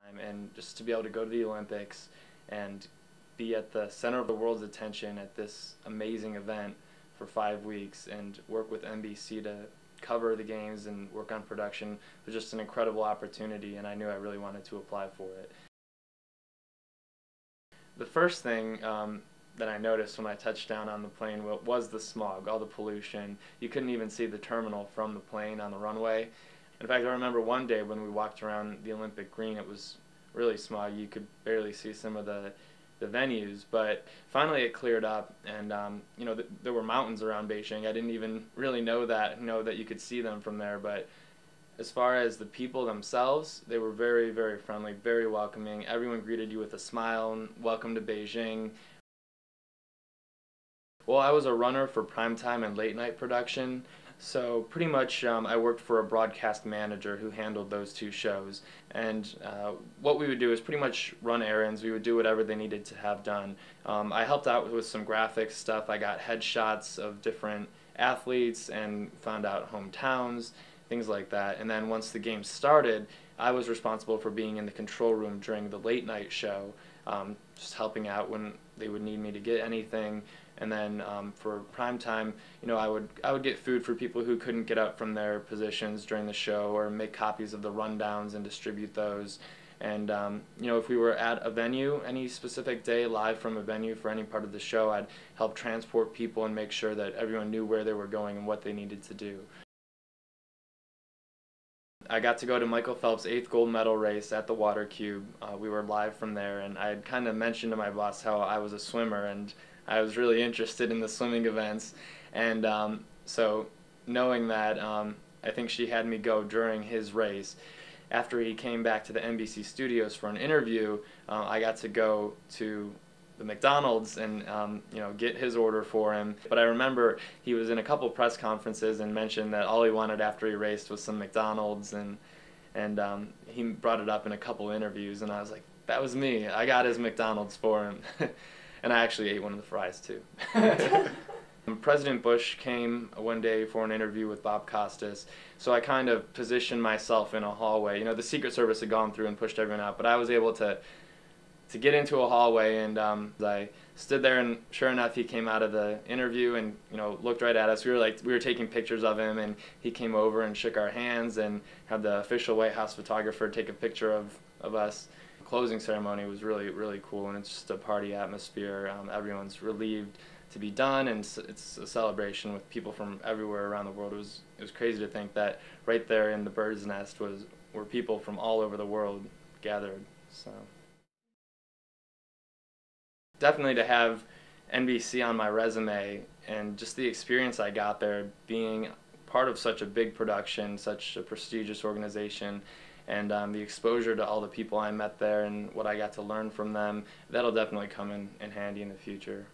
And just to be able to go to the Olympics and be at the center of the world's attention at this amazing event for 5 weeks and work with NBC to cover the games and work on production was just an incredible opportunity, and I knew I really wanted to apply for it. The first thing that I noticed when I touched down on the plane was the smog, all the pollution. You couldn't even see the terminal from the plane on the runway. In fact, I remember one day when we walked around the Olympic Green, it was really smog. You could barely see some of the venues, but finally it cleared up, and there were mountains around Beijing. I didn't even really know that you could see them from there, but as far as the people themselves, they were very, very friendly, very welcoming. Everyone greeted you with a smile and welcome to Beijing. Well, I was a runner for primetime and late night production, so pretty much I worked for a broadcast manager who handled those two shows. And what we would do is pretty much run errands. We would do whatever they needed to have done. I helped out with some graphics stuff. I got headshots of different athletes and found out hometowns, things like that. And then once the game started, I was responsible for being in the control room during the late night show, just helping out when they would need me to get anything. And then for prime time, I would get food for people who couldn't get up from their positions during the show, or make copies of the rundowns and distribute those. And if we were at a venue, any specific day, live from a venue for any part of the show, I'd help transport people and make sure that everyone knew where they were going and what they needed to do. I got to go to Michael Phelps' 8th gold medal race at the Water Cube. We were live from there, and I had kind of mentioned to my boss how I was a swimmer, and I was really interested in the swimming events. And so knowing that, I think she had me go during his race. After he came back to the NBC studios for an interview, I got to go to the McDonald's and get his order for him. But I remember he was in a couple press conferences and mentioned that all he wanted after he raced was some McDonald's, and he brought it up in a couple interviews, and I was like, that was me. I got his McDonald's for him. And I actually ate one of the fries too. President Bush came one day for an interview with Bob Costas, so I kind of positioned myself in a hallway. The Secret Service had gone through and pushed everyone out, but I was able to get into a hallway, and I stood there, and sure enough, he came out of the interview and looked right at us. We were taking pictures of him, and he came over and shook our hands and had the official White House photographer take a picture of us. The closing ceremony was really, really cool, and it's just a party atmosphere. Everyone's relieved to be done, and it's a celebration with people from everywhere around the world. It was crazy to think that right there in the bird's nest were people from all over the world gathered. So definitely to have NBC on my resume, and just the experience I got there, being part of such a big production, such a prestigious organization, and the exposure to all the people I met there and what I got to learn from them, that'll definitely come in handy in the future.